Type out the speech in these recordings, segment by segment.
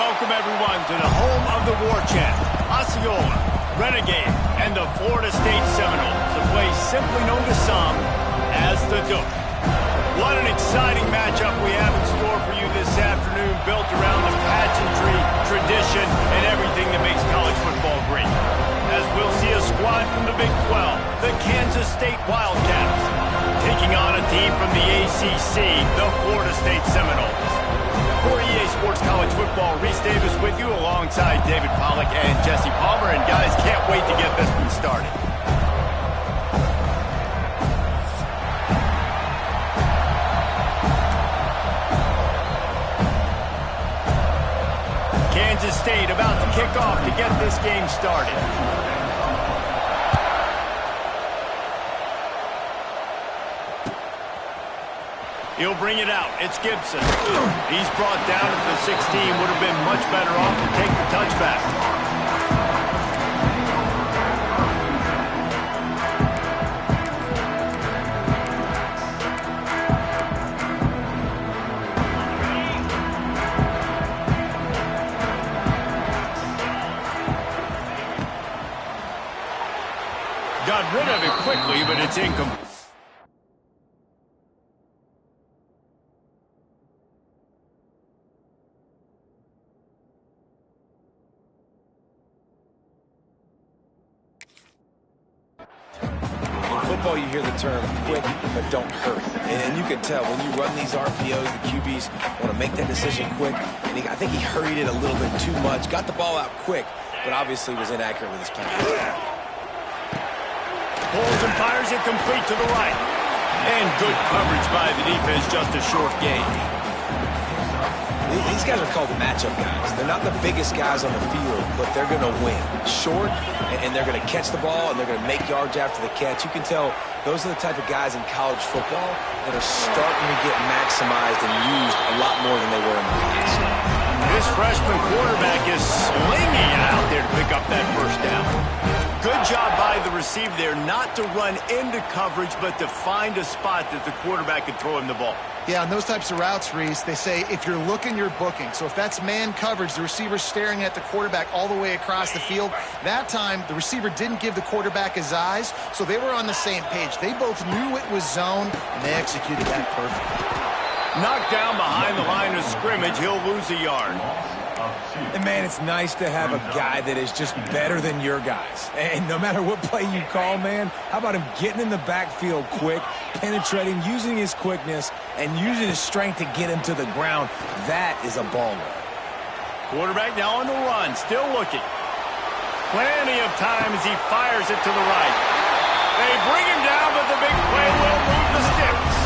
welcome everyone to the home of the War Chant, Osceola, Renegade, and the Florida State Seminoles, a place simply known to some as the Duke. What an exciting matchup we have in store for you this afternoon, built around the pageantry, tradition, and everything that makes college football great. As we'll see a squad from the Big 12, the Kansas State Wildcats, taking on a team from the ACC, the Florida State Seminoles. For EA Sports College Football, Reese Davis with you alongside David Pollack and Jesse Palmer. And guys, can't wait to get this one started. Kansas State about to kick off to get this game started. He'll bring it out. It's Gibson. He's brought down at the 16. Would have been much better off to take the touchback. Got rid of it quickly, but it's incomplete. You hear the term quick, but don't hurry. And you can tell when you run these RPOs, the QBs want to make that decision quick. And I think he hurried it a little bit too much. Got the ball out quick, but obviously was inaccurate with his pass. Pulls and fires it complete to the right. And good coverage by the defense, just a short gain. These guys are called matchup guys. They're not the biggest guys on the field, but they're going to win. Short, and they're going to catch the ball, and they're going to make yards after the catch. You can tell those are the type of guys in college football that are starting to get maximized and used a lot more than they were in the past. This freshman quarterback is slinging it out there to pick up that first down. Good job by the receiver there not to run into coverage, but to find a spot that the quarterback could throw him the ball. Yeah, on those types of routes, Reese, they say if you're looking, you're booking. So if that's man coverage, the receiver's staring at the quarterback all the way across the field. That time, the receiver didn't give the quarterback his eyes, so they were on the same page. They both knew it was zone, and they executed that perfectly. Knocked down behind the line of scrimmage, he'll lose a yard. And, man, it's nice to have a guy that is just better than your guys. And no matter what play you call, man, how about him getting in the backfield quick, penetrating, using his quickness, and using his strength to get him to the ground. That is a baller. Quarterback now on the run, still looking. Plenty of time as he fires it to the right. They bring him down, but the big play will move the sticks.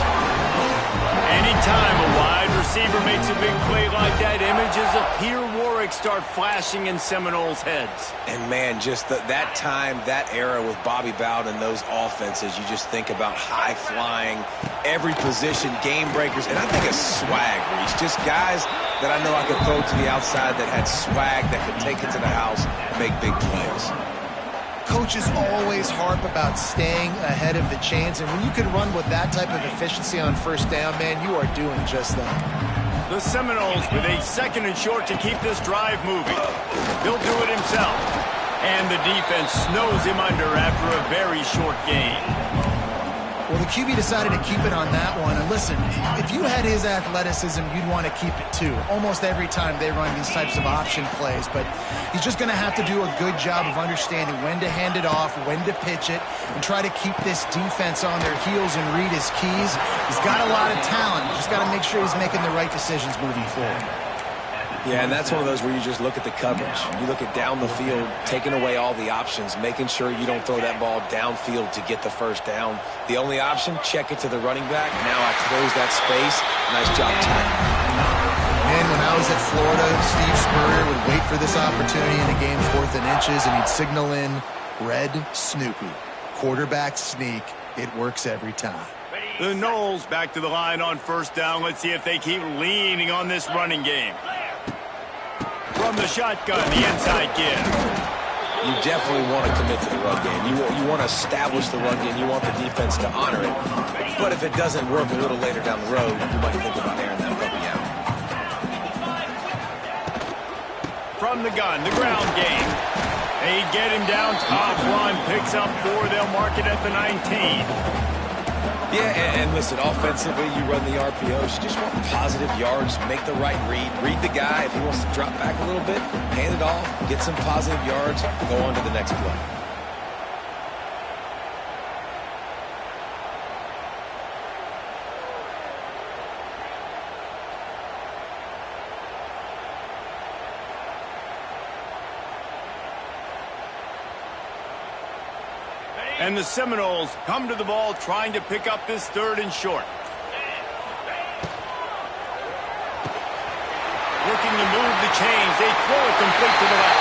Anytime a wide receiver makes a big play like that, images of Peter Warrick start flashing in Seminoles' heads. And, man, just that time, that era with Bobby Bowden and those offenses, you just think about high-flying, every position, game breakers, and I think of swag, Reese. Just guys that I know I could throw to the outside that had swag, that could take it to the house, make big plays. Coaches always harp about staying ahead of the chains, and when you can run with that type of efficiency on first down, man, you are doing just that. The Seminoles with a second and short to keep this drive moving. He'll do it himself. And the defense snows him under after a very short gain. Well, the QB decided to keep it on that one. And listen, if you had his athleticism, you'd want to keep it too. Almost every time they run these types of option plays. But he's just going to have to do a good job of understanding when to hand it off, when to pitch it, and try to keep this defense on their heels and read his keys. He's got a lot of talent. Just got to make sure he's making the right decisions moving forward. Yeah, and that's one of those where you just look at the coverage. You look at down the field, taking away all the options, making sure you don't throw that ball downfield to get the first down. The only option, check it to the running back. Now I close that space. Nice job tackling. Man, when I was at Florida, Steve Spurrier would wait for this opportunity in a game 4th and inches, and he'd signal in Red Snoopy. Quarterback sneak. It works every time. The Noles back to the line on first down. Let's see if they keep leaning on this running game. From the shotgun, the inside give. You definitely want to commit to the run game. You want to establish the run game. You want the defense to honor it. But if it doesn't work a little later down the road, you might think about airing that puppy out. from the gun, the ground game. They get him down, top run, picks up 4. They'll mark it at the 19. Yeah, and listen, offensively, you run the RPOs. You just want positive yards, make the right read the guy. If he wants to drop back a little bit, hand it off, get some positive yards, go on to the next play. And the Seminoles come to the ball trying to pick up this 3rd and short. Looking to move the chains. They throw it complete to the left.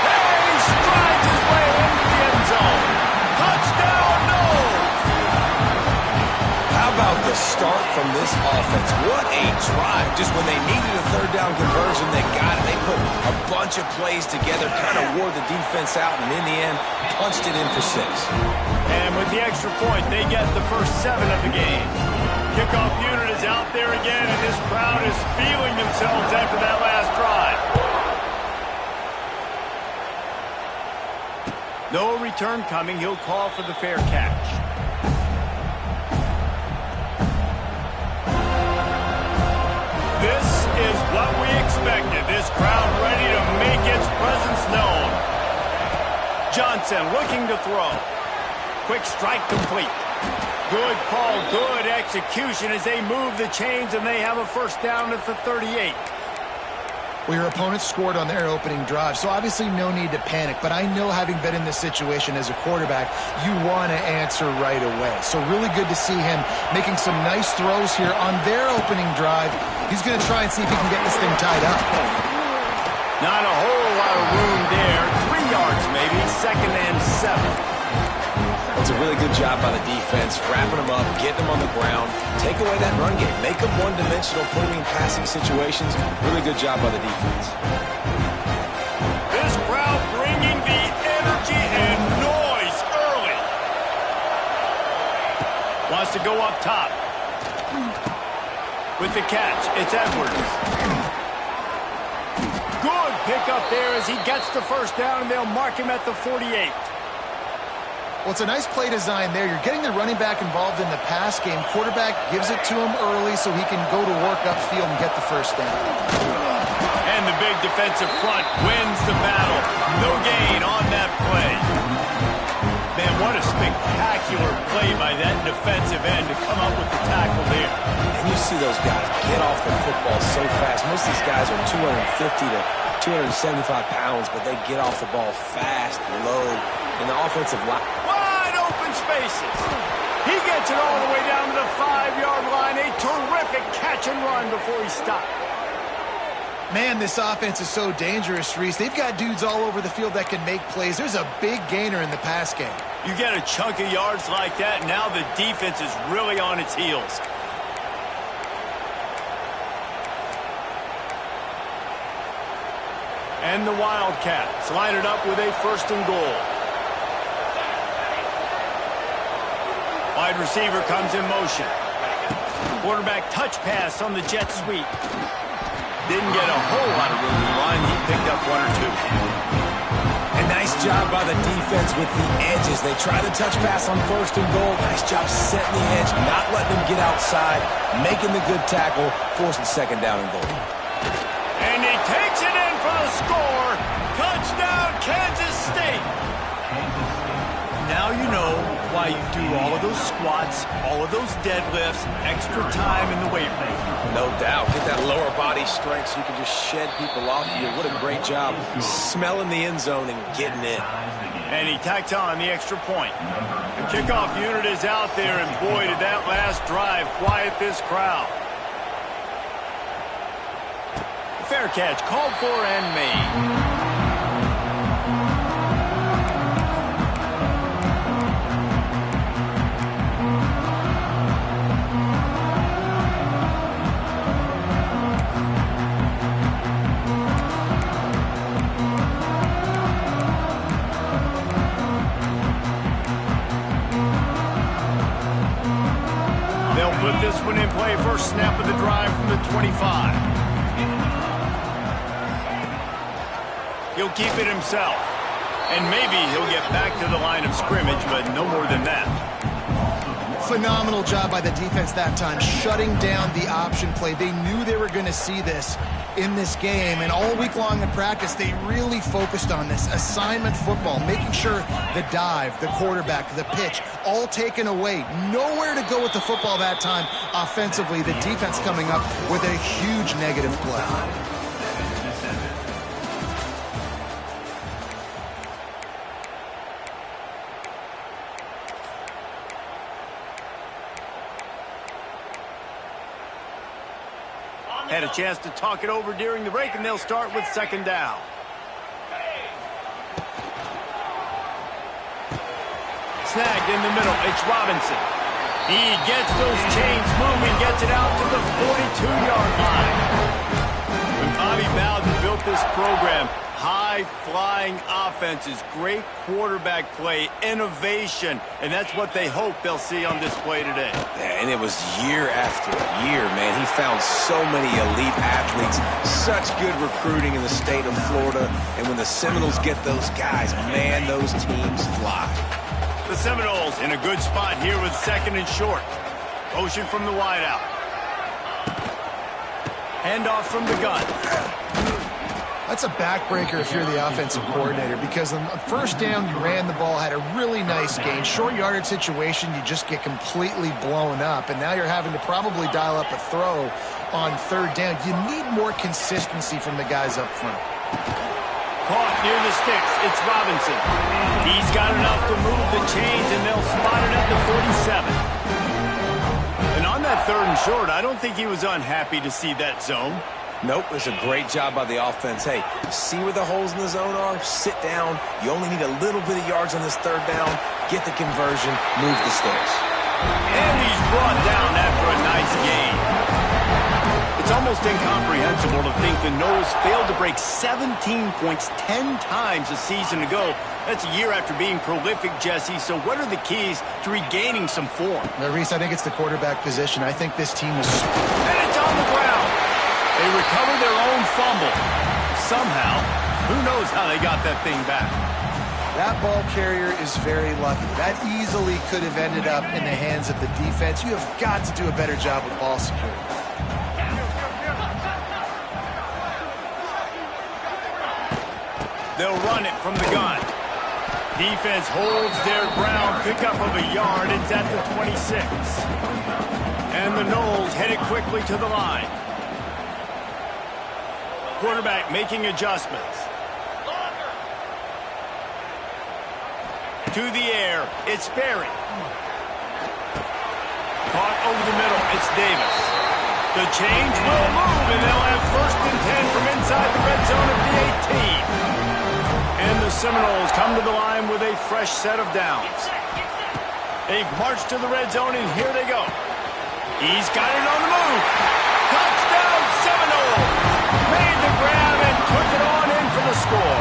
And he strides his way into the end zone. Touchdown, Noles! How about the start from this offense? What a drive. Just when they needed a 3rd down conversion, they got it. They put a bunch of plays together, kind of wore the defense out, and in the end, punched it in for 6. And with the extra point, they get the first 7 of the game. Kickoff unit is out there again, and this crowd is feeling themselves after that last drive. No return coming. He'll call for the fair catch. This is what we expected. This crowd ready to make its presence known. Johnson looking to throw. Quick strike complete. Good call, good execution as they move the chains, and they have a first down at the 38. Well, your opponent scored on their opening drive, so obviously no need to panic. But I know, having been in this situation as a quarterback, you want to answer right away. So really good to see him making some nice throws here on their opening drive. He's going to try and see if he can get this thing tied up. Not a whole lot of room there. 3 yards maybe, 2nd and 7. It's a really good job by the defense, wrapping them up, getting them on the ground, take away that run game, make them one-dimensional, put them in passing situations. Really good job by the defense. This crowd bringing the energy and noise early. Wants to go up top. With the catch, it's Edwards. Good pickup there as he gets the first down, and they'll mark him at the 48. Well, it's a nice play design there. You're getting the running back involved in the pass game. Quarterback gives it to him early so he can go to work upfield and get the first down. And the big defensive front wins the battle. No gain on that play. Man, what a spectacular play by that defensive end to come up with the tackle there. And you see those guys get off the football so fast. Most of these guys are 250 to 275 pounds, but they get off the ball fast, low, in the offensive line. Wide open spaces. He gets it all the way down to the 5-yard line. A terrific catch and run before he stopped. Man, this offense is so dangerous, Reese. They've got dudes all over the field that can make plays. There's a big gainer in the pass game. You get a chunk of yards like that, now the defense is really on its heels. And the Wildcats line it up with a 1st and goal. Wide receiver comes in motion. Quarterback touch pass on the jet sweep. Didn't get a whole lot of room to run. He picked up 1 or 2. A nice job by the defense with the edges. They try the touch pass on 1st and goal. Nice job setting the edge, not letting them get outside, making the good tackle, forcing 2nd down and goal. And he takes it in for the score. Touchdown, Kansas State. Now you know why you do all of those squats, all of those deadlifts, extra time in the weight room. No doubt. Get that lower body strength so you can just shed people off you. What a great job smelling the end zone and getting in. And he tacks on the extra point. The kickoff unit is out there, and boy, did that last drive quiet this crowd. Fair catch called for and made. Put this one in play, first snap of the drive from the 25. He'll keep it himself. And maybe he'll get back to the line of scrimmage, but no more than that. Phenomenal job by the defense that time, shutting down the option play. They knew they were going to see this in this game, and all week long in practice, they really focused on this assignment football, making sure the dive, the quarterback, the pitch, all taken away. Nowhere to go with the football that time offensively. The defense coming up with a huge negative play. Had a chance to talk it over during the break, and they'll start with second down. Snagged in the middle. It's Robinson. He gets those chains moving, gets it out to the 42-yard line. When Bobby Bowden built this program, high-flying offenses, great quarterback play, innovation, and that's what they hope they'll see on display today. Yeah, and it was year after year, man. He found so many elite athletes, such good recruiting in the state of Florida, and when the Seminoles get those guys, man, those teams fly. The Seminoles in a good spot here with second and short. Motion from the wideout. Handoff from the gun. That's a backbreaker if you're the offensive coordinator, because on the first down, you ran the ball, had a really nice gain. Short yardage situation, you just get completely blown up, and now you're having to probably dial up a throw on third down. You need more consistency from the guys up front. Caught near the sticks. It's Robinson. He's got enough to move the chains, and they'll spot it at the 47. And on that third and short, I don't think he was unhappy to see that zone. Nope, it's a great job by the offense. Hey, see where the holes in the zone are? Sit down. You only need a little bit of yards on this third down. Get the conversion. Move the sticks. And he's brought down after a nice gain. It's almost incomprehensible to think the Noles failed to break 17 points 10 times a season ago. That's a year after being prolific, Jesse. So what are the keys to regaining some form? Now, Reese, I think it's the quarterback position. I think this team is... And it's on the ground. They recovered their own fumble. Somehow, who knows how they got that thing back. That ball carrier is very lucky. That easily could have ended up in the hands of the defense. You have got to do a better job with ball security. They'll run it from the gun. Defense holds their ground. Pickup of a yard. It's at the 26. And the Noles headed quickly to the line. Quarterback making adjustments. To the air. It's Berry. Caught over the middle. It's Davis. The change will move, and they'll have first and 10 from inside the red zone at the 18. And the Seminoles come to the line with a fresh set of downs. They march to the red zone, and here they go. He's got it on the move. Touchdown, Seminoles! Made the grab and took it on in for the score.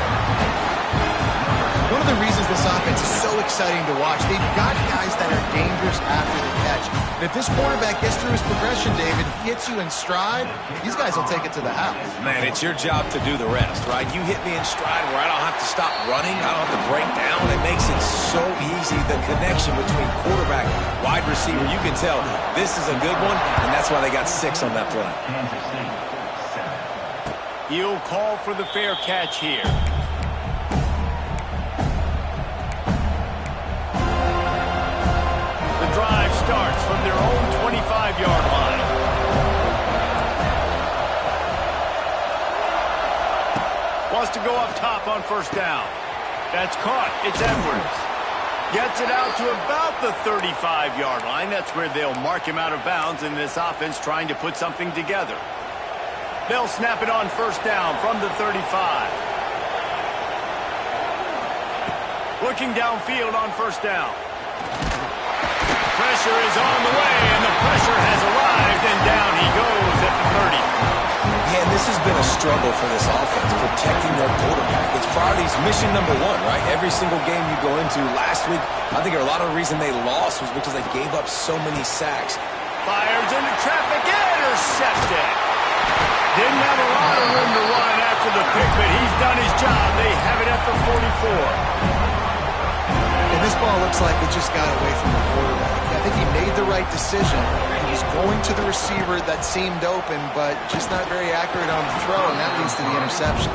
One of the reasons this offense is so exciting to watch, they've got guys that are dangerous after the catch. And if this quarterback gets through his progression, David, hits you in stride, these guys will take it to the house. Man, it's your job to do the rest, right? You hit me in stride where I don't have to stop running. I don't have to break down. It makes it so easy. The connection between quarterback, wide receiver, you can tell this is a good one, and that's why they got 6 on that play. He'll call for the fair catch here. Drive starts from their own 25-yard line. Wants to go up top on first down. That's caught. It's Edwards. Gets it out to about the 35-yard line. That's where they'll mark him out of bounds in this offense trying to put something together. They'll snap it on first down from the 35. Looking downfield on first down. Pressure is on the way, and the pressure has arrived, and down he goes at the 30. Man, this has been a struggle for this offense, protecting their quarterback. It's priorities mission number 1, right? Every single game you go into. Last week, I think a lot of the reason they lost was because they gave up so many sacks. Fires into traffic, intercepted. Didn't have a lot of room to run after the pick, but he's done his job. They have it at the 44. And this ball looks like it just got away from the quarterback. I think he made the right decision. He was going to the receiver that seemed open, but just not very accurate on the throw, and that leads to the interception.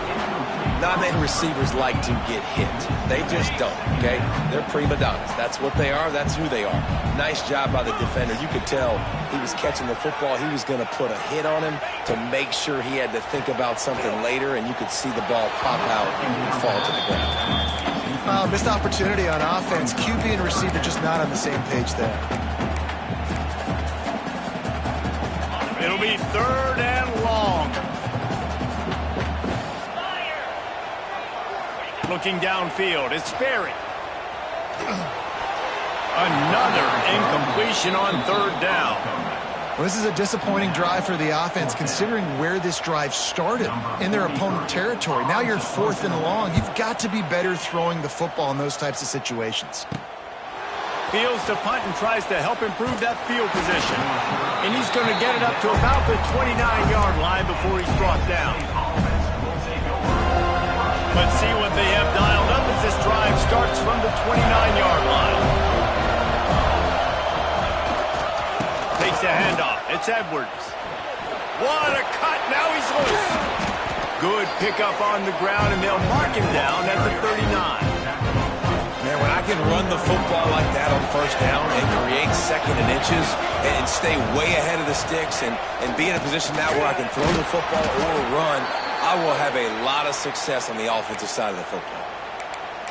Not many receivers like to get hit. They just don't, okay? They're prima donnas. That's what they are. That's who they are. Nice job by the defender. You could tell he was catching the football. He was going to put a hit on him to make sure he had to think about something later, and you could see the ball pop out and fall to the ground. Missed opportunity on offense. QB and receiver just not on the same page there. It'll be 3rd and long. Looking downfield, it's Sperry. Another incompletion on 3rd down. Well, this is a disappointing drive for the offense, considering where this drive started in their opponent territory. Now you're 4th and long. You've got to be better throwing the football in those types of situations. Fields to punt and tries to help improve that field position. And he's going to get it up to about the 29-yard line before he's brought down. Let's see what they have dialed up as this drive starts from the 29-yard line. Takes a handoff. It's Edwards. What a cut. Now he's loose. Good pickup on the ground, and they'll mark him down at the 39. Man, when I can run the football like that on 1st down and create 2nd and inches and stay way ahead of the sticks and be in a position now where I can throw the football or run, I will have a lot of success on the offensive side of the football.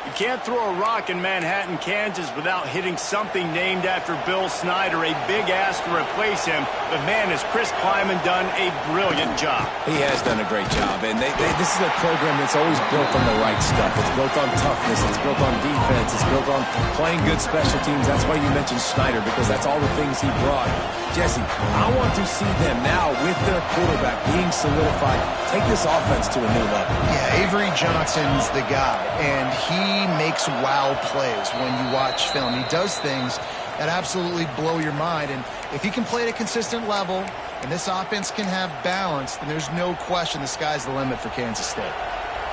You can't throw a rock in Manhattan, Kansas without hitting something named after Bill Snyder. A big ask to replace him. But, man, has Chris Kleiman done a brilliant job. He has done a great job. And this is a program that's always built on the right stuff. It's built on toughness. It's built on defense. It's built on playing good special teams. That's why you mentioned Snyder, because that's all the things he brought. Jesse, I want to see them now with their quarterback being solidified take this offense to a new level. Yeah, Avery Johnson's the guy, and he makes wow plays when you watch film. He does things that absolutely blow your mind, and if he can play at a consistent level and this offense can have balance, then there's no question the sky's the limit for Kansas State.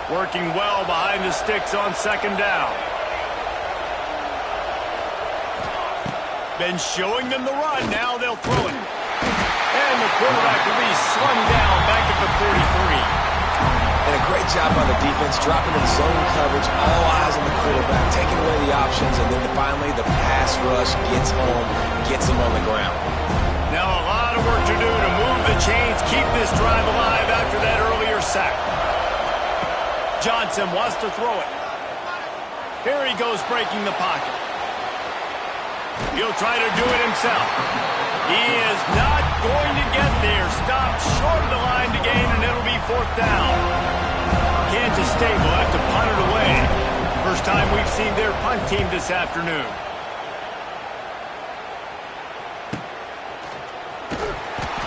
Working well behind the sticks on 2nd down. Been showing them the run. Now they'll throw it. And the quarterback will be slung down back at the 43. And a great job by the defense, dropping in zone coverage, all eyes on the quarterback, taking away the options, and then finally the pass rush gets home, gets him on the ground. Now a lot of work to do to move the chains, keep this drive alive after that earlier sack. Johnson wants to throw it. Here he goes breaking the pocket. He'll try to do it himself. He is not going to get there. Stopped short of the line to gain, and it'll be 4th down. Kansas State will have to punt it away. First time we've seen their punt team this afternoon.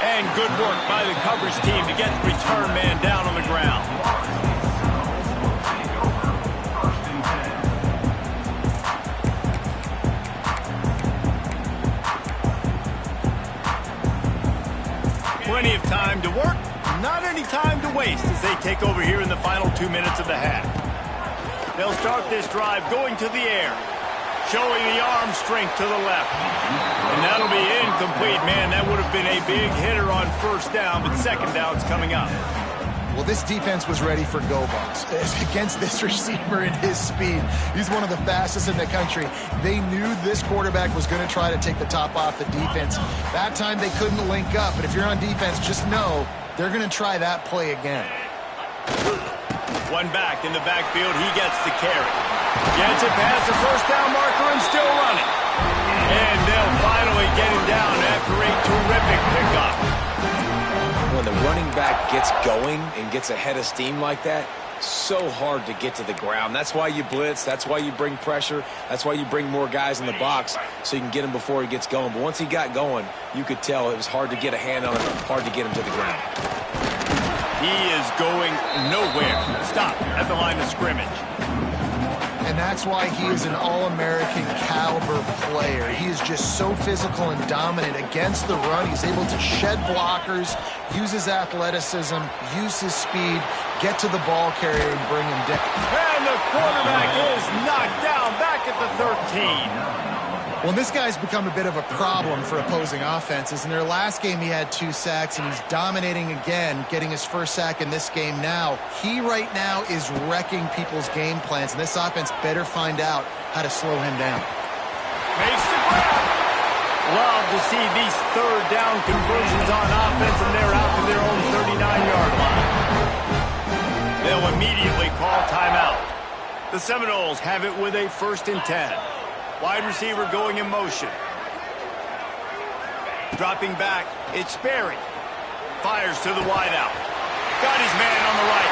And good work by the coverage team to get the return man down on the ground. Plenty of time to work, not any time to waste as they take over here in the final 2 minutes of the half. They'll start this drive going to the air, showing the arm strength to the left. And that'll be incomplete. Man, that would have been a big hitter on 1st down, but 2nd down's coming up. Well, this defense was ready for go-balls against this receiver and his speed. He's one of the fastest in the country. They knew this quarterback was going to try to take the top off the defense. That time they couldn't link up, but if you're on defense, just know they're going to try that play again. One back in the backfield. He gets the carry. Gets it past the 1st down marker and still running. And they'll finally get him down after a terrific pickup. When the running back gets going and gets ahead of steam like that, so hard to get to the ground. That's why you blitz. That's why you bring pressure. That's why you bring more guys in the box so you can get him before he gets going. But once he got going, you could tell it was hard to get a hand on him, hard to get him to the ground. He is going nowhere. Stop at the line of scrimmage. And that's why he is an All-American caliber player. He is just so physical and dominant against the run. He's able to shed blockers, use his athleticism, use his speed, get to the ball carrier, and bring him down. And the quarterback is knocked down back at the 13. Well, this guy's become a bit of a problem for opposing offenses. In their last game, he had 2 sacks, and he's dominating again, getting his first sack in this game now. He right now is wrecking people's game plans, and this offense better find out how to slow him down. Makes the grab. Love to see these third down conversions on offense, and they're out to their own 39-yard line. They'll immediately call timeout. The Seminoles have it with a 1st and 10. Wide receiver going in motion. Dropping back, it's Sperry. Fires to the wideout. Got his man on the right.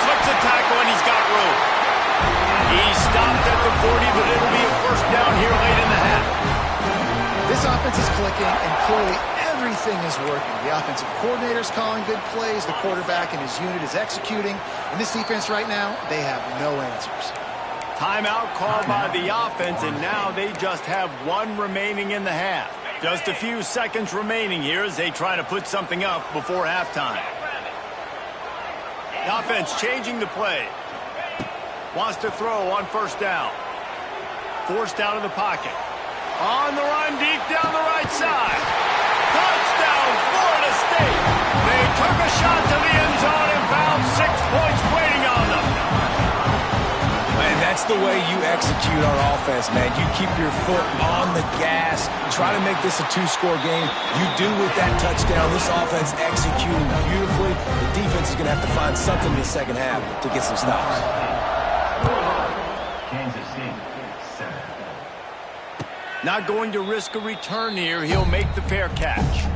Slips a tackle and he's got room. He stopped at the 40, but it'll be a 1st down here late in the half. This offense is clicking, and clearly everything is working. The offensive coordinator's calling good plays. The quarterback and his unit is executing. And this defense right now, they have no answers. Timeout called by the offense, and now they just have 1 remaining in the half. Just a few seconds remaining here as they try to put something up before halftime. The offense changing the play. Wants to throw on 1st down. Forced out of the pocket. On the run, deep down the right side. Touchdown, Florida State. They took a shot to the end zone and found 6 points waiting on them. And that's the way you execute on offense, man. You keep your foot on the gas, try to make this a 2-score game. You do with that touchdown. This offense executing beautifully. The defense is going to have to find something in the second half to get some stops. Not going to risk a return here. He'll make the fair catch.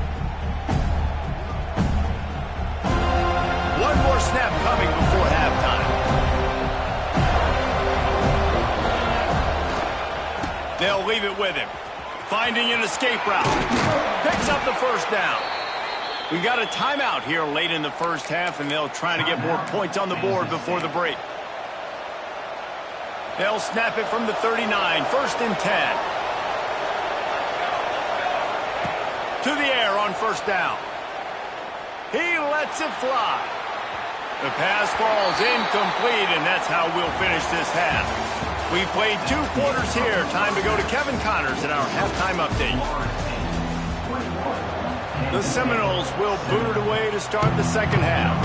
1 more snap coming before halftime. They'll leave it with him. Finding an escape route. Picks up the 1st down. We got a timeout here late in the 1st half, and they'll try to get more points on the board before the break. They'll snap it from the 39. 1st and 10. To the air on 1st down. He lets it fly. The pass falls incomplete, and that's how we'll finish this half. We've played 2 quarters here. Time to go to Kevin Connors in our halftime update. The Seminoles will boot it away to start the second half.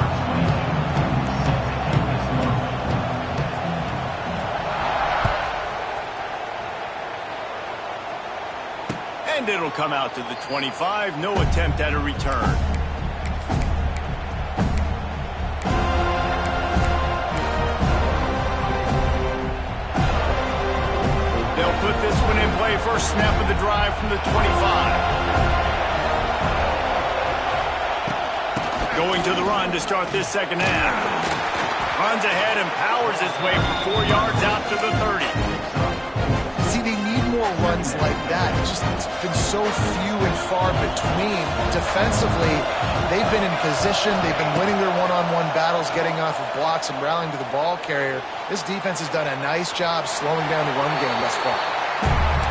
And it'll come out to the 25. No attempt at a return. They'll put this one in play. First snap of the drive from the 25. Going to the run to start this second half. Runs ahead and powers his way for 4 yards out to the 30. See, they need more runs like that. It's been so few and far between. Defensively, they've been in position. They've been winning their one-on-one battles, getting off of blocks and rallying to the ball carrier. This defense has done a nice job slowing down the run game thus far.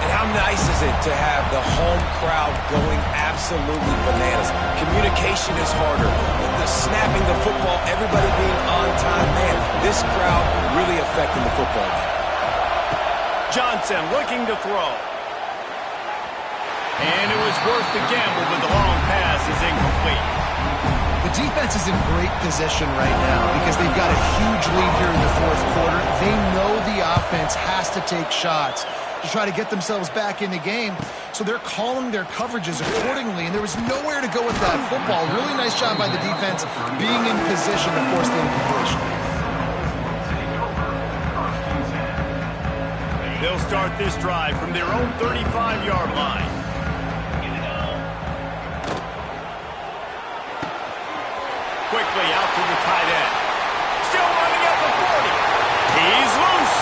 And how nice is it to have the home crowd going absolutely bananas? Communication is harder. The snapping the football, everybody being on time. Man, this crowd really affecting the football game. Johnson looking to throw. And it was worth the gamble, but the long pass is incomplete. The defense is in great position right now because they've got a huge lead here in the 4th quarter. They know the offense has to take shots to try to get themselves back in the game. So they're calling their coverages accordingly, and there was nowhere to go with that football. Really nice job by the defense being in position to force the incompletion. They'll start this drive from their own 35-yard line. Quickly out to the tight end. Still running at the 40. He's loose.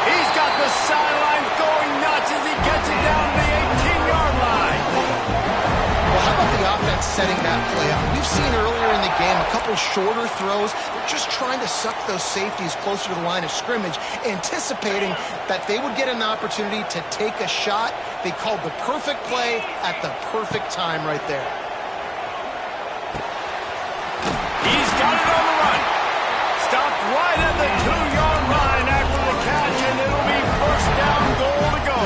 He's got the sidelines going nuts as he gets it down to the 18-yard line. Well, how about the offense at setting that play up. We've seen earlier in the game a couple shorter throws. They're just trying to suck those safeties closer to the line of scrimmage, anticipating that they would get an opportunity to take a shot. They called the perfect play at the perfect time right there. He's got it on the run. Stopped right at the 2-yard line after the catch, and it'll be first down, goal to go.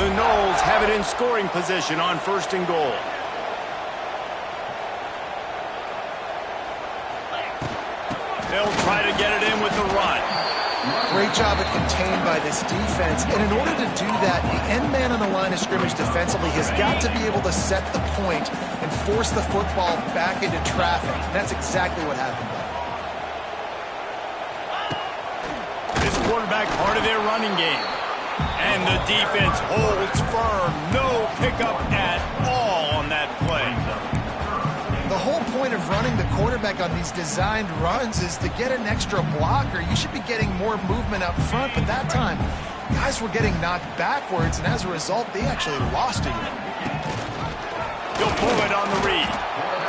The Noles have it in scoring position on 1st and goal. They'll try to get it in with the run. Great job at contained by this defense. And in order to do that, the end man on the line of scrimmage defensively has got to be able to set the point and force the football back into traffic. And that's exactly what happened. This quarterback part of their running game. And the defense holds firm. No pickup at all on that play. The whole point of running the quarterback on these designed runs is to get an extra blocker. You should be getting more movement up front, but that time, guys were getting knocked backwards, and as a result, they actually lost it. He'll pull it on the read.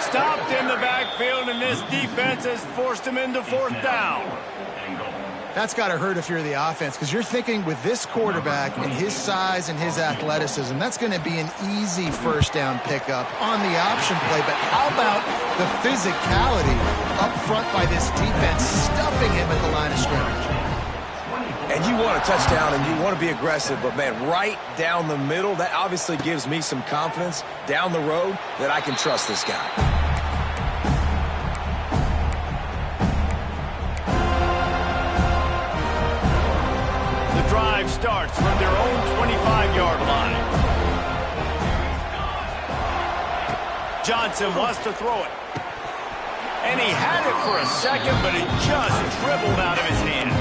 Stopped in the backfield, and this defense has forced him into 4th down. That's got to hurt if you're the offense, because you're thinking with this quarterback and his size and his athleticism, that's going to be an easy first down pickup on the option play. But how about the physicality up front by this defense, stuffing him at the line of scrimmage? And you want a touchdown and you want to be aggressive, but man, right down the middle, that obviously gives me some confidence down the road that I can trust this guy. Drive starts from their own 25-yard line. Johnson wants to throw it. And he had it for a second, but it just dribbled out of his hands.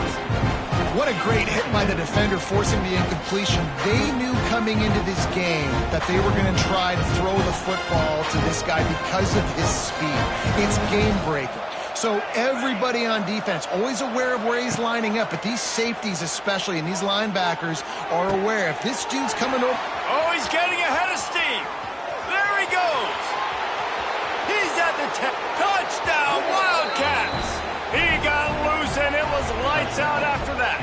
What a great hit by the defender, forcing the incompletion. They knew coming into this game that they were going to try to throw the football to this guy because of his speed. It's game breaking. So everybody on defense, always aware of where he's lining up, but these safeties especially, and these linebackers are aware. If this dude's coming over... Oh, he's getting ahead of steam. There he goes. He's at the touchdown, Wildcats. He got loose, and it was lights out after that.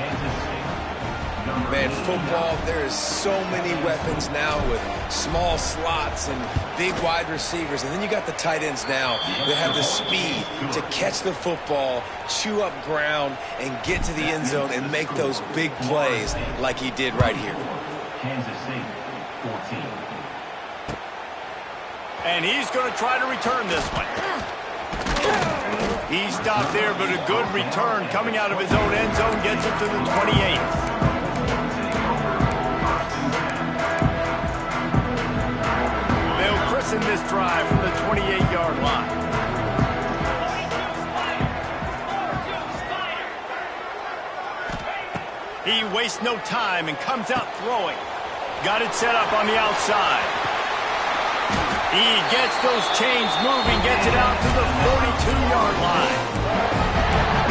Man, football, there is so many weapons now with small slots and big wide receivers. And then you got the tight ends now that have the speed to catch the football, chew up ground, and get to the end zone and make those big plays like he did right here. Kansas City, 14. And he's going to try to return this one. He stopped there, but a good return coming out of his own end zone gets it to the 28th. In this drive from the 28-yard line. He wastes no time and comes out throwing. Got it set up on the outside. He gets those chains moving, gets it out to the 42-yard line.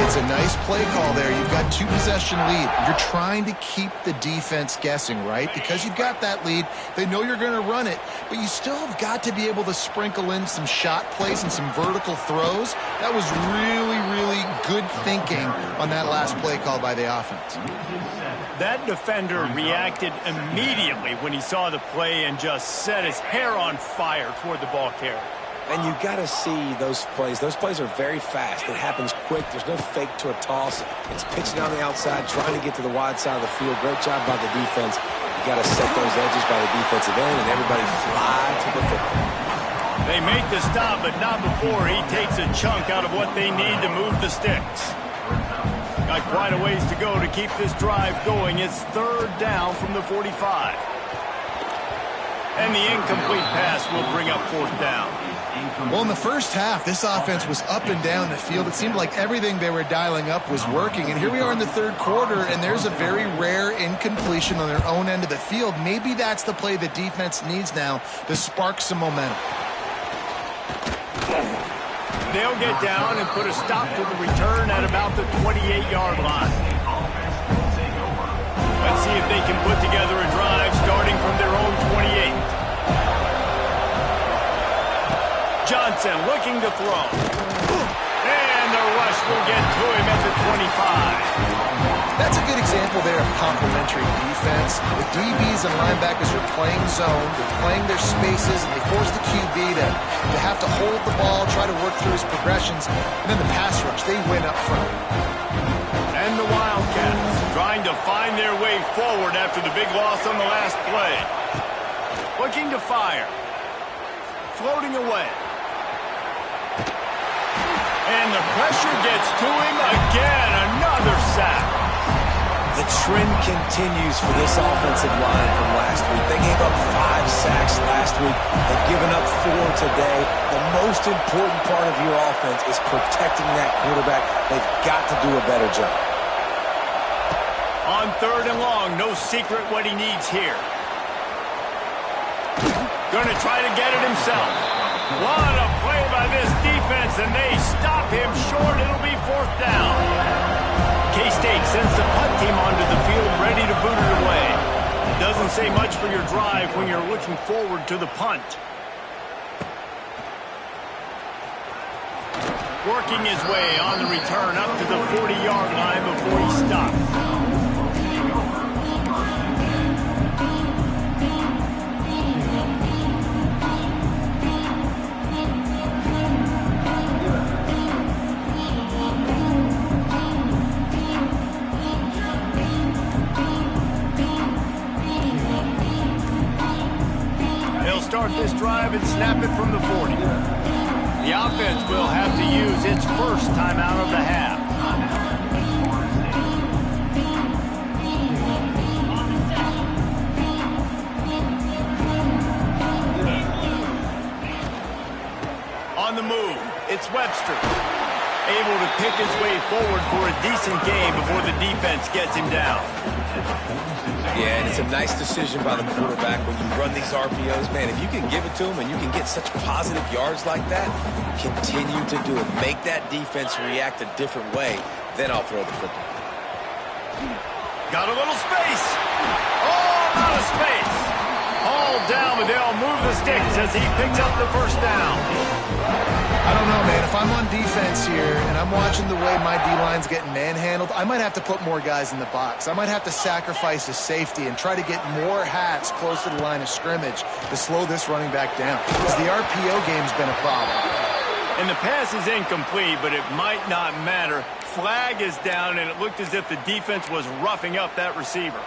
It's a nice play call there. You've got 2-possession lead. You're trying to keep the defense guessing, right? Because you've got that lead. They know you're going to run it, but you still have got to be able to sprinkle in some shot plays and some vertical throws. That was really, really good thinking on that last play call by the offense. That defender reacted immediately when he saw the play and just set his hair on fire toward the ball carrier. And you got to see those plays. Those plays are very fast. It happens quick. There's no fake to a toss. It's pitching on the outside, trying to get to the wide side of the field. Great job by the defense. You got to set those edges by the defensive end, and everybody fly to the football. They make the stop, but not before he takes a chunk out of what they need to move the sticks. Got quite a ways to go to keep this drive going. It's 3rd down from the 45. And the incomplete pass will bring up 4th down. Well, in the first half, this offense was up and down the field. It seemed like everything they were dialing up was working. And here we are in the 3rd quarter, and there's a very rare incompletion on their own end of the field. Maybe that's the play the defense needs now to spark some momentum. They'll get down and put a stop to the return at about the 28-yard line. Let's see if they can put together a drive starting from their own 28. defense and looking to throw. And the rush will get to him at the 25. That's a good example there of complementary defense. The DBs and linebackers are playing zone, they're playing their spaces, and they force the QB to have to hold the ball, try to work through his progressions, and then the pass rush, they win up front. And the Wildcats trying to find their way forward after the big loss on the last play. Looking to fire. Floating away. And the pressure gets to him again. Another sack. The trend continues for this offensive line from last week. They gave up 5 sacks last week. They've given up 4 today. The most important part of your offense is protecting that quarterback. They've got to do a better job. On 3rd and long, no secret what he needs here. Going to try to get it himself. What a play by this defense, and they stop him short. It'll be 4th down. K-State sends the punt team onto the field, ready to boot it away. Doesn't say much for your drive when you're looking forward to the punt. Working his way on the return up to the 40-yard line before he stops. Start this drive and snap it from the 40. The offense will have to use its first timeout of the half. On the move, it's Webster. Able to pick his way forward for a decent game before the defense gets him down. Yeah, and it's a nice decision by the quarterback when you run these RPOs. Man, if you can give it to him and you can get such positive yards like that, continue to do it. Make that defense react a different way, then I'll throw the football. Got a little space. Oh, not a space. All down, but they'll move the sticks as he picks up the 1st down. I don't know, man. If I'm on defense here and I'm watching the way my D-line's getting manhandled, I might have to put more guys in the box. I might have to sacrifice a safety and try to get more hats close to the line of scrimmage to slow this running back down. Because the RPO game's been a problem. And the pass is incomplete, but it might not matter. Flag is down, and it looked as if the defense was roughing up that receiver.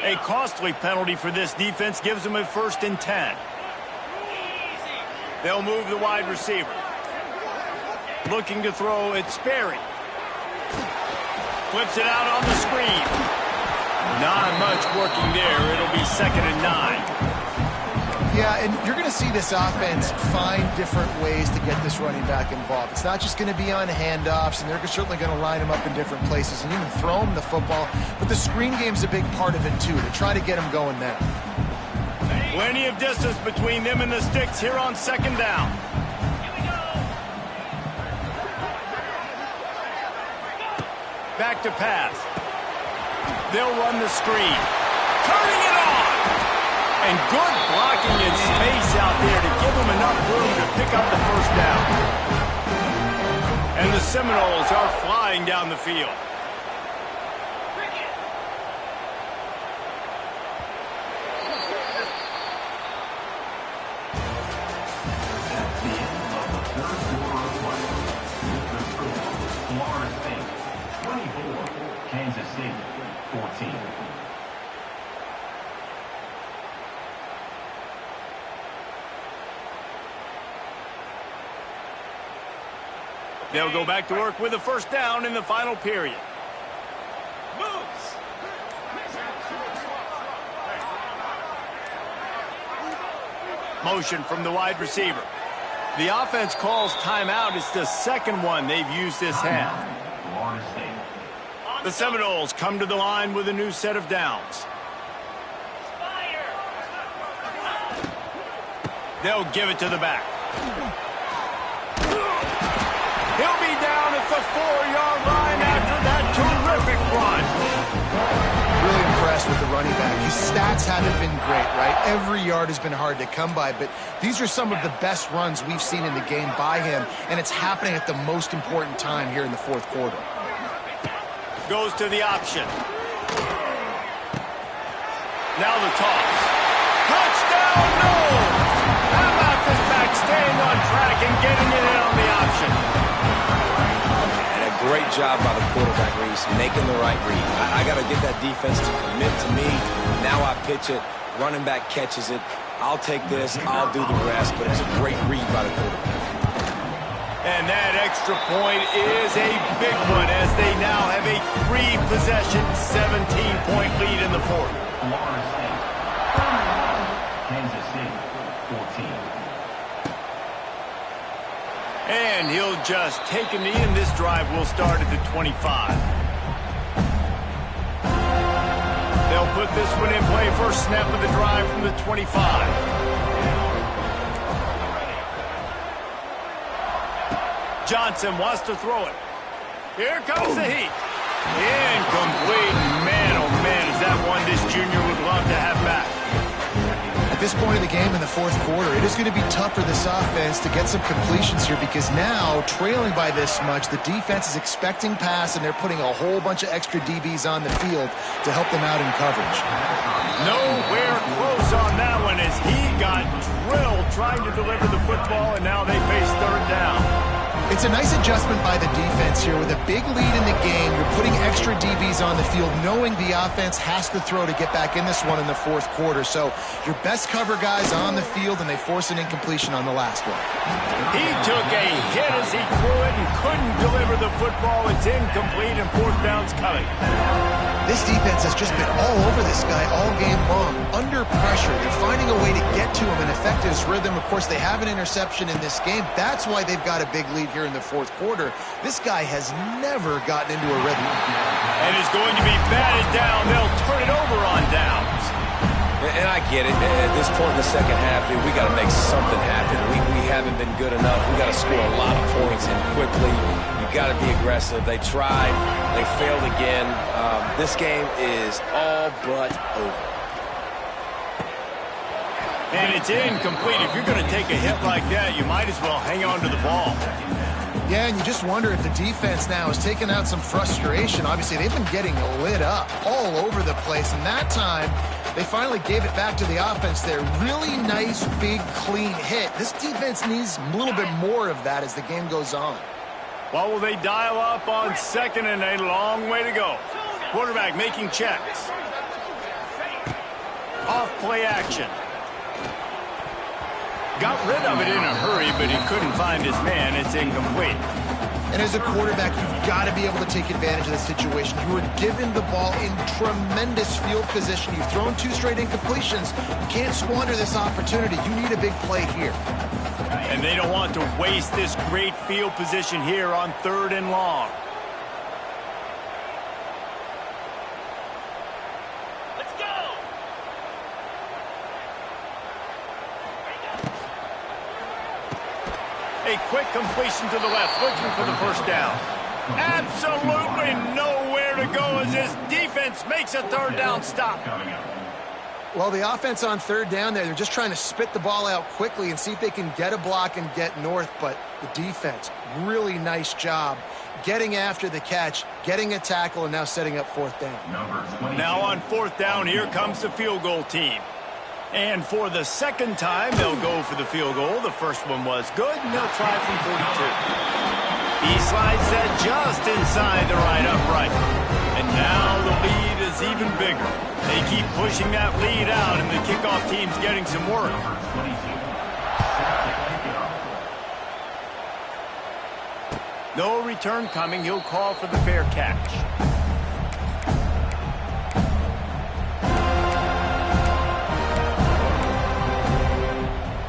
A costly penalty for this defense gives them a 1st and 10. They'll move the wide receiver. Looking to throw, it's Sperry. Flips it out on the screen. Not much working there. It'll be 2nd and 9. Yeah, and you're going to see this offense find different ways to get this running back involved. It's not just going to be on handoffs, and they're certainly going to line him up in different places and even throw him the football. But the screen game's a big part of it, too, to try to get him going there. Plenty of distance between them and the sticks here on 2nd down. Back to pass. They'll run the screen. Turning it on! And good blocking in space out there to give them enough room to pick up the 1st down. And the Seminoles are flying down the field. That's the end of the 3rd quarter of play. The score, Florida State 24, Kansas State 14. They'll go back to work with a 1st down in the final period. Motion from the wide receiver. The offense calls timeout. It's the 2nd one they've used this half. Florida State. The Seminoles come to the line with a new set of downs. They'll give it to the back. He'll be down at the 4-yard line after that terrific run. Really impressed with the running back. his stats haven't been great, right? Every yard has been hard to come by, but these are some of the best runs we've seen in the game by him, and it's happening at the most important time here in the fourth quarter. Goes to the option. Now the toss. Touchdown, no! How about this back staying on track and getting it in on the option? And a great job by the quarterback, Reese, making the right read. I got to get that defense to commit to me. Now I pitch it. Running back catches it. I'll take this. I'll do the rest. But it's a great read by the quarterback. And that extra point is a big one as they now have a 3-possession, 17-point lead in the fourth. Florida State. Kansas State, 14. And he'll just take a knee, and this drive will start at the 25. They'll put this one in play. First snap of the drive from the 25. Johnson wants to throw it. Here comes the heat. Incomplete. Man, oh man, is that one this junior would love to have back. At this point in the game in the fourth quarter, it is going to be tough for this offense to get some completions here because now, trailing by this much, the defense is expecting pass, and they're putting a whole bunch of extra DBs on the field to help them out in coverage. Nowhere close on that one as he got drilled trying to deliver the football, and now they face third down. It's a nice adjustment by the defense here. With a big lead in the game, you're putting extra DBs on the field, knowing the offense has to throw to get back in this one in the fourth quarter. So your best cover guys on the field, and they force an incompletion on the last one. He took a hit as he threw it and couldn't deliver the football. It's incomplete, and fourth down's coming. This defense has just been all over this guy all game long. Under pressure, they're finding a way to get to him and affect his rhythm. Of course, they have an interception in this game. That's why they've got a big lead here in the fourth quarter. This guy has never gotten into a rhythm. And is going to be batted down. They'll turn it over on downs. And I get it. At this point in the second half, dude, we got to make something happen. We haven't been good enough. We got to score a lot of points and quickly. You got to be aggressive. They tried. They failed again. This game is all but over. And it's incomplete. If you're going to take a hit like that, you might as well hang on to the ball. Yeah, and you just wonder if the defense now is taking out some frustration. Obviously, they've been getting lit up all over the place, and that time they finally gave it back to the offense there. Really nice, big, clean hit. This defense needs a little bit more of that as the game goes on. Well, will they dial up on second and a long way to go? Quarterback making checks. Off play action. Got rid of it in a hurry, but he couldn't find his man. It's incomplete. And as a quarterback, you've got to be able to take advantage of the situation. You were given the ball in tremendous field position. You've thrown 2 straight incompletions. You can't squander this opportunity. You need a big play here. And they don't want to waste this great field position here on third and long. Let's go! A quick completion to the left, looking for the first down. Absolutely nowhere to go as this defense makes a third down stop. Well, the offense on third down there, they're just trying to spit the ball out quickly and see if they can get a block and get north. But the defense, really nice job getting after the catch, getting a tackle, and now setting up fourth down. Now on fourth down, here comes the field goal team. And for the second time, they'll go for the field goal. The first one was good, and they'll try from 42. He slides that just inside the right upright. And now the lead is even bigger. They keep pushing that lead out, and the kickoff team's getting some work. No return coming. He'll call for the fair catch.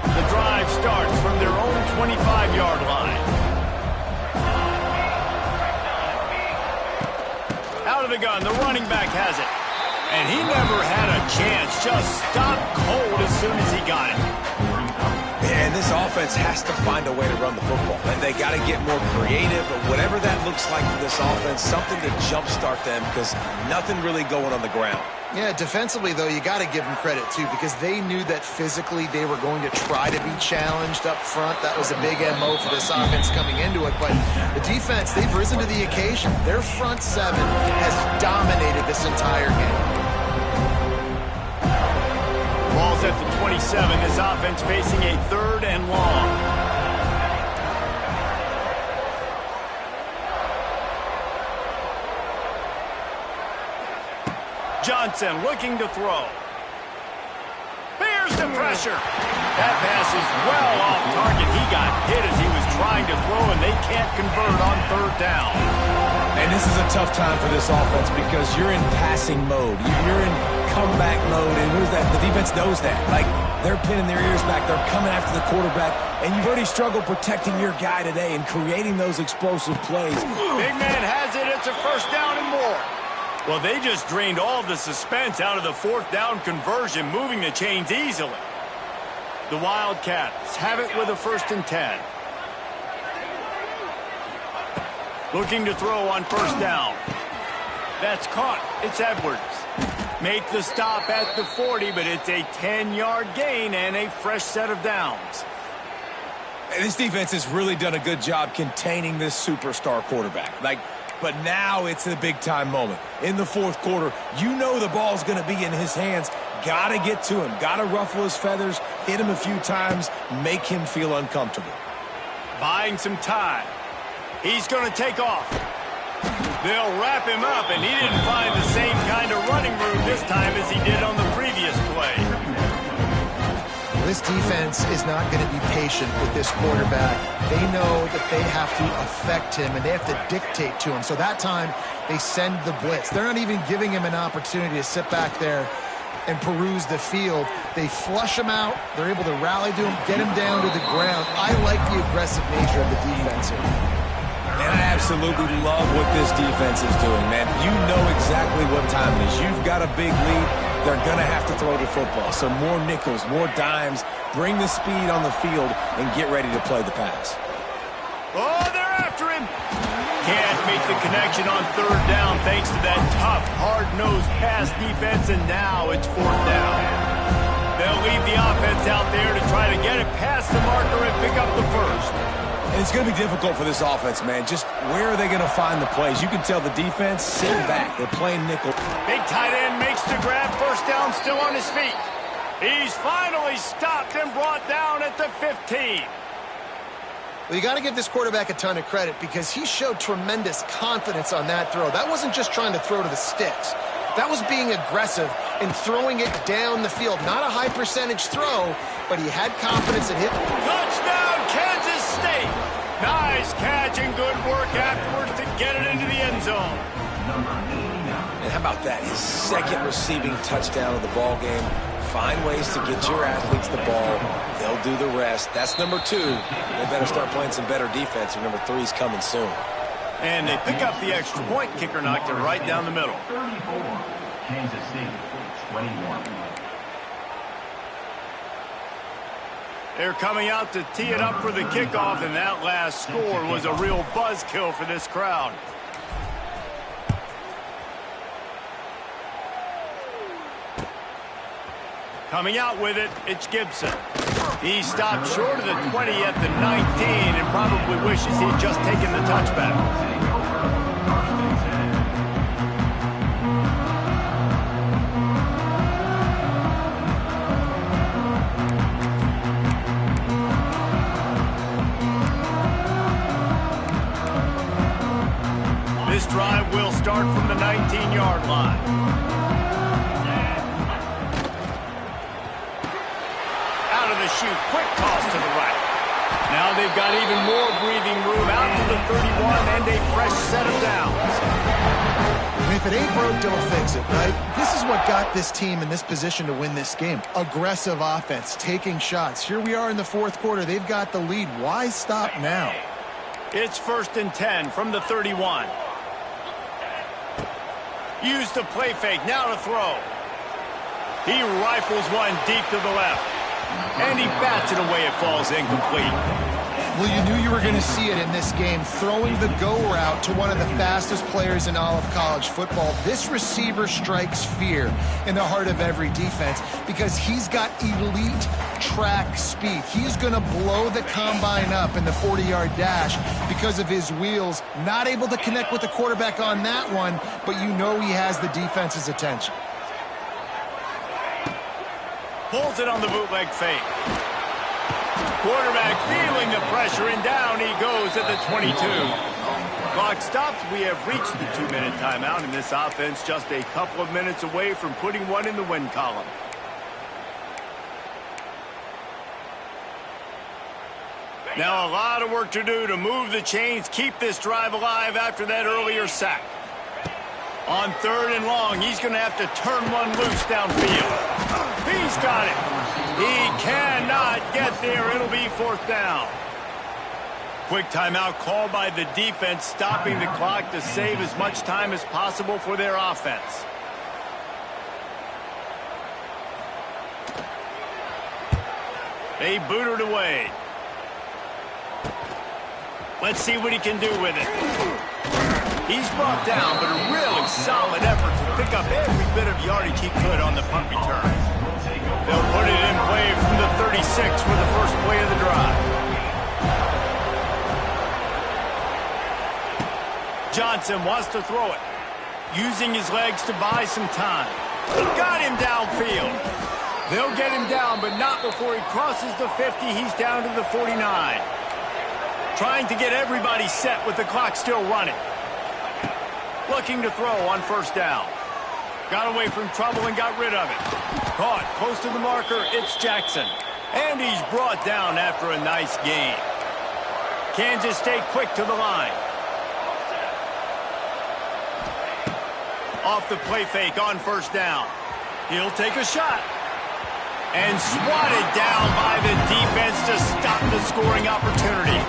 The drive starts from their own 25-yard line. Out of the gun, the running back has it. And he never had a chance, just stopped cold as soon as he got it. And And this offense has to find a way to run the football. And they got to get more creative, but whatever that looks like for this offense, something to jumpstart them because nothing really going on the ground. Yeah, defensively, though, you got to give them credit, too, because they knew that physically they were going to try to be challenged up front. That was a big MO for this offense coming into it. But the defense, they've risen to the occasion. Their front seven has dominated this entire game. Ball's at the 27. This offense facing a 3rd and long. Johnson looking to throw. Here's the pressure. That pass is well off target. He got hit as he was trying to throw, and they can't convert on 3rd down. And this is a tough time for this offense because you're in passing mode. You're in comeback mode, and who's that? The defense knows that. Like, they're pinning their ears back. They're coming after the quarterback, and you've already struggled protecting your guy today and creating those explosive plays. Big man has it. It's a 1st down and more. Well, they just drained all the suspense out of the 4th down conversion, moving the chains easily. The Wildcats have it with a 1st and 10. Looking to throw on 1st down. That's caught. It's Edwards. Make the stop at the 40, but it's a 10-yard gain and a fresh set of downs. This defense has really done a good job containing this superstar quarterback. But now it's a big-time moment. In the 4th quarter, you know the ball's going to be in his hands. Got to get to him. Got to ruffle his feathers, hit him a few times, make him feel uncomfortable. Buying some time. He's going to take off. They'll wrap him up, and he didn't find the same kind of running room this time as he did on the previous play. This defense is not going to be patient with this quarterback. They know that they have to affect him, and they have to dictate to him. So that time, they send the blitz. They're not even giving him an opportunity to sit back there and peruse the field. They flush him out. They're able to rally to him, get him down to the ground. I like the aggressive nature of the defense here. And I absolutely love what this defense is doing, man. You know exactly what time it is. You've got a big lead. They're going to have to throw the football. So more nickels, more dimes. Bring the speed on the field and get ready to play the pass. Oh, they're after him. Can't make the connection on 3rd down thanks to that tough, hard-nosed pass defense, and now it's 4th down. They'll leave the offense out there to try to get it past the marker and pick up the 1st. And it's going to be difficult for this offense, man. Just where are they going to find the plays? You can tell the defense sitting back. They're playing nickel. Big tight end makes the grab. 1st down, still on his feet. He's finally stopped and brought down at the 15. Well, you got to give this quarterback a ton of credit because he showed tremendous confidence on that throw. That wasn't just trying to throw to the sticks. That was being aggressive and throwing it down the field. Not a high-percentage throw, but he had confidence and hit. Touchdown, Kansas State. Nice catch and good work afterwards to get it into the end zone. And how about that? His 2nd receiving touchdown of the ball game. Find ways to get your athletes the ball. They'll do the rest. That's number 2. They better start playing some better defense, or number 3's coming soon. And they pick up the extra point. Kicker knocked it right down the middle. 34, Kansas State, 21. They're coming out to tee it up for the kickoff, and that last score was a real buzzkill for this crowd. Coming out with it, it's Gibson. He stopped short of the 20 at the 19 and probably wishes he'd just taken the touchback. This drive will start from the 19-yard line. Shoot, quick toss to the right. Now they've got even more breathing room out to the 31 and a fresh set of downs. And if it ain't broke, don't fix it, right? This is what got this team in this position to win this game. Aggressive offense, taking shots. Here we are in the 4th quarter. They've got the lead. Why stop now? It's 1st and 10 from the 31. Use the play fake, now to throw. He rifles one deep to the left. And he bats it away. It falls incomplete. Well, you knew you were going to see it in this game. Throwing the go route to one of the fastest players in all of college football. This receiver strikes fear in the heart of every defense because he's got elite track speed. He's going to blow the combine up in the 40-yard dash because of his wheels. Not able to connect with the quarterback on that one, but you know he has the defense's attention. Pulls it on the bootleg fake. Quarterback feeling the pressure, and down he goes at the 22. Clock stops. We have reached the 2-minute timeout, and this offense just a couple of minutes away from putting one in the win column. Now a lot of work to do to move the chains, keep this drive alive after that earlier sack. On 3rd and long, he's going to have to turn one loose downfield. He's got it. He cannot get there. It'll be 4th down. Quick timeout called by the defense, stopping the clock to save as much time as possible for their offense. They boot it away. Let's see what he can do with it. He's brought down, but a really solid effort to pick up every bit of yardage he could on the punt return. They'll put it in play from the 36 for the first play of the drive. Johnson wants to throw it, using his legs to buy some time. Got him downfield. They'll get him down, but not before he crosses the 50. He's down to the 49. Trying to get everybody set with the clock still running. Looking to throw on 1st down. Got away from trouble and got rid of it. Caught close to the marker. It's Jackson. And he's brought down after a nice gain. Kansas State quick to the line. Off the play fake on 1st down. He'll take a shot. And swatted down by the defense to stop the scoring opportunity.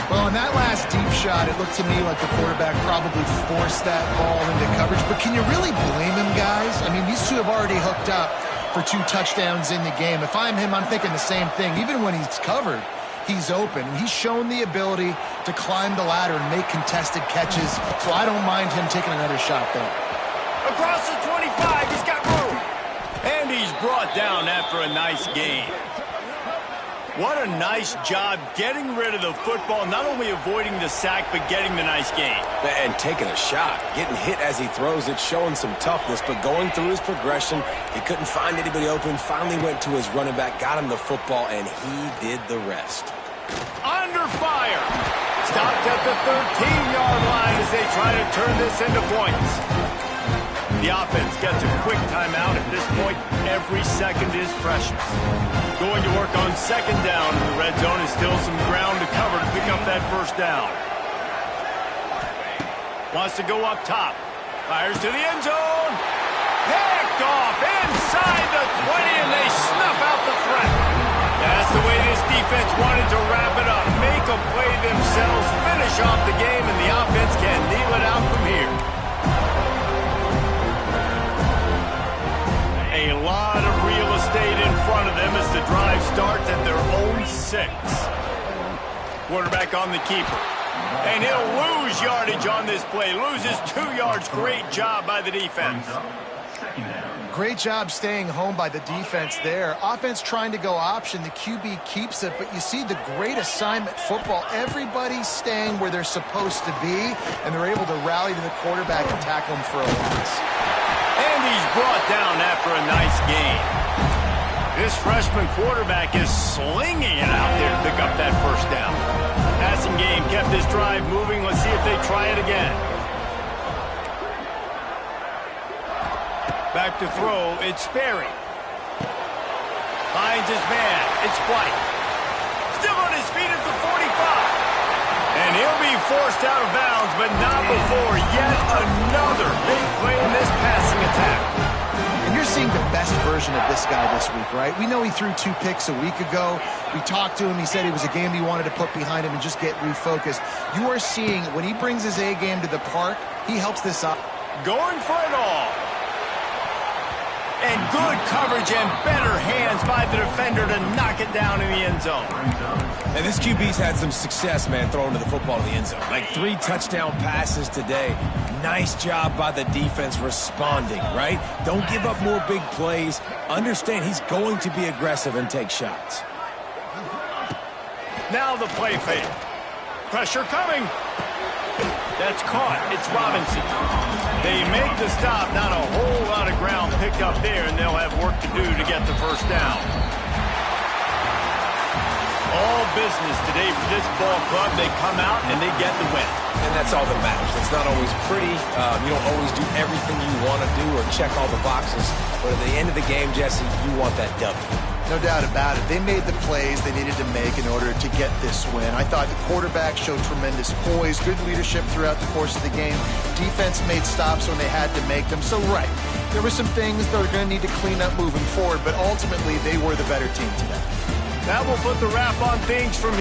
Well, on that last deep shot, it looked to me like the quarterback probably forced that ball into coverage. But can you really blame him, guys? I mean, these two have already hooked up for 2 touchdowns in the game. If I'm him, I'm thinking the same thing. Even when he's covered, he's open. He's shown the ability to climb the ladder and make contested catches. So I don't mind him taking another shot there. Across the 25, he's got room. And he's brought down after a nice gain. What a nice job getting rid of the football, not only avoiding the sack, but getting the nice gain. And taking a shot, getting hit as he throws it, showing some toughness, but going through his progression, he couldn't find anybody open, finally went to his running back, got him the football, and he did the rest. Under fire. Stopped at the 13-yard line as they try to turn this into points. The offense gets a quick timeout. At this point, every second is precious. Going to work on 2nd down. In the red zone is still some ground to cover to pick up that 1st down. Wants to go up top. Fires to the end zone. Picked off inside the 20, and they snuff out the threat. That's the way this defense wanted to wrap it up. Make a play themselves, finish off the game, and the offense can kneel it out from here. A lot of real estate in front of them as the drive starts at their own 6. Quarterback on the keeper. And he'll lose yardage on this play. Loses 2 yards. Great job by the defense. Great job staying home by the defense there. Offense trying to go option. The QB keeps it, but you see the great assignment football. Everybody's staying where they're supposed to be, and they're able to rally to the quarterback and tackle him for a loss. And he's brought down after a nice gain. This freshman quarterback is slinging it out there to pick up that 1st down. Passing game kept this drive moving. Let's see if they try it again. Back to throw. It's Sperry. Finds his man. It's White. Still on his feet at the 45. And he'll be forced out of bounds, but not before yet another big play in this passing attack. And you're seeing the best version of this guy this week, right? We know he threw 2 picks a week ago. We talked to him. He said it was a game he wanted to put behind him and just get refocused. You are seeing when he brings his A game to the park, he helps this up. Going for it all. And good coverage and better hands by the defender to knock it down in the end zone. And this QB's had some success, man, throwing to the football in the end zone. Like 3 touchdown passes today. Nice job by the defense responding, right? Don't give up more big plays. Understand he's going to be aggressive and take shots. Now the play fake. Pressure coming. That's caught. It's Robinson. They make the stop. Not a whole lot of ground picked up there, and they'll have work to do to get the first down. All business today for this ball club. They come out and they get the win. And that's all that matters. It's not always pretty. You don't always do everything you want to do or check all the boxes. But at the end of the game, Jesse, you want that W. No doubt about it. They made the plays they needed to make in order to get this win. I thought the quarterback showed tremendous poise, good leadership throughout the course of the game. Defense made stops when they had to make them. So, right, there were some things they're going to need to clean up moving forward, but ultimately they were the better team today. That will put the wrap on things from